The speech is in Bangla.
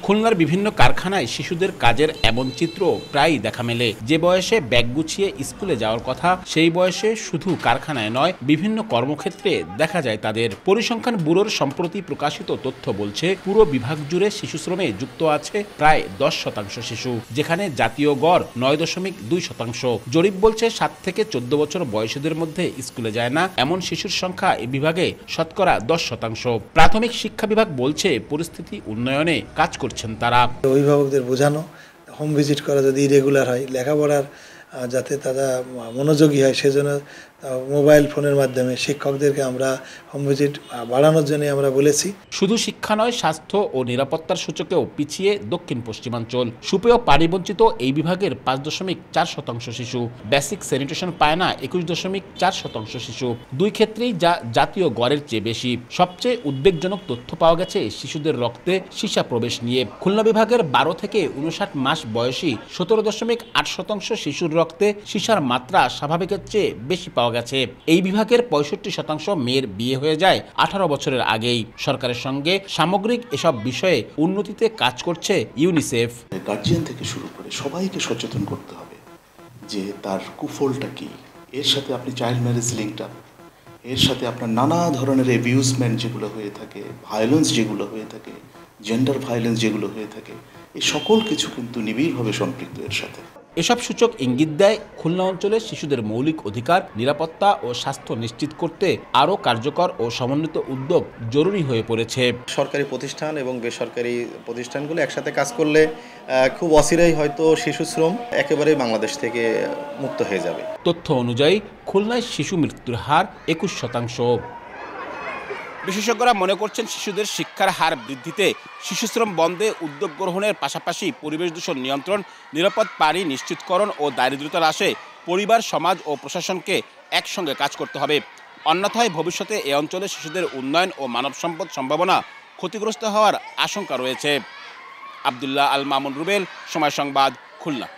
খুলনার বিভিন্ন কারখানায় শিশুদের কাজের এমন চিত্র প্রায়ই দেখা মেলে। যে বয়সে ব্যাগ গুছিয়ে স্কুলে যাওয়ার কথা, সেই বয়সে শুধু কারখানায় নয়, বিভিন্ন কর্মক্ষেত্রে দেখা যায় তাদের। পরিসংখ্যান ব্যুরোর সম্প্রতি প্রকাশিত তথ্য বলছে, পুরো বিভাগ জুড়ে শিশু শ্রমে যুক্ত আছে প্রায় 10% শিশু, যেখানে জাতীয় গড় 9.2%। জরিপ বলছে 7 থেকে 14 বছর বয়সীদের মধ্যে স্কুলে যায় না এমন শিশুর সংখ্যা এই বিভাগে শতকরা 10%। প্রাথমিক শিক্ষা বিভাগ বলছে, পরিস্থিতি উন্নয়নে কাজ করছেন তারা। অভিভাবকদের বোঝানো, হোম ভিজিট করা যদি ইরেগুলার হয়, লেখাপড়ার যাতে তারা মনোযোগী হয় সেজন্য মোবাইল ফোনের মাধ্যমে শিক্ষকদেরকে আমরা হোম ভিজিট বাড়ানোর জন্য আমরা বলেছি। শুধু শিক্ষা নয়, স্বাস্থ্য ও নিরাপত্তার সূচকেও পিছিয়ে দক্ষিণ পশ্চিমাঞ্চল। সুপেয় পানি বঞ্চিত এই বিভাগের 5.4% শিশু। বেসিক স্যানিটেশন পায় না 21.4% শিশু। দুই ক্ষেত্রেই যা জাতীয় গড়ের চেয়ে বেশি। সবচেয়ে উদ্বেগজনক তথ্য পাওয়া গেছে শিশুদের রক্তে সীসা প্রবেশ নিয়ে। খুলনা বিভাগের 12 থেকে 59 মাস বয়সী 17.8% শিশুর রক্তে সীসার মাত্রা স্বাভাবিকের চেয়ে বেশি পাওয়া গেছে। এই বিভাগের 65% মেয়ের বিয়ে হয়ে যায় 18 বছরের আগেই। সরকারের সঙ্গে সামগ্রিক এসব বিষয়ে উন্নতিতে কাজ করছে ইউনিসেফ। গার্জিয়ান থেকে শুরু করে সবাইকে সচেতন করতে হবে যে তার কুফলটা কি। এর সাথে আপনি চাইল্ড ম্যারেজ লিঙ্কটা, এর সাথে আপনার নানা ধরনের অ্যাবিউজমেন্ট যেগুলো হয়ে থাকে, ভায়োলেন্স যেগুলো হয়ে থাকে, জেন্ডার ভায়োলেন্স যেগুলো হয়ে থাকে, এই সকল কিছু কিন্তু নিবিড়ভাবে সম্পৃক্ত এর সাথে। এসব সূচক ইঙ্গিত দেয়, খুলনা অঞ্চলের শিশুদের মৌলিক অধিকার, নিরাপত্তা ও স্বাস্থ্য নিশ্চিত করতে আরও কার্যকর ও সমন্বিত উদ্যোগ জরুরি হয়ে পড়েছে। সরকারি প্রতিষ্ঠান এবং বেসরকারি প্রতিষ্ঠানগুলো একসাথে কাজ করলে খুব অচিরেই হয়তো শিশু শ্রম একেবারেই বাংলাদেশ থেকে মুক্ত হয়ে যাবে। তথ্য অনুযায়ী খুলনায় শিশু মৃত্যুর হার 21%। বিশেষজ্ঞরা মনে করছেন, শিশুদের শিক্ষার হার বৃদ্ধিতে শিশুশ্রম বন্ধে উদ্যোগ গ্রহণের পাশাপাশি পরিবেশ দূষণ নিয়ন্ত্রণ, নিরাপদ পানি নিশ্চিতকরণ ও দারিদ্র্যতা হ্রাসে পরিবার, সমাজ ও প্রশাসনকে একসঙ্গে কাজ করতে হবে। অন্যথায় ভবিষ্যতে এ অঞ্চলে শিশুদের উন্নয়ন ও মানব সম্পদ সম্ভাবনা ক্ষতিগ্রস্ত হওয়ার আশঙ্কা রয়েছে। আব্দুল্লাহ আল মামুন রুবেল, সময় সংবাদ, খুলনা।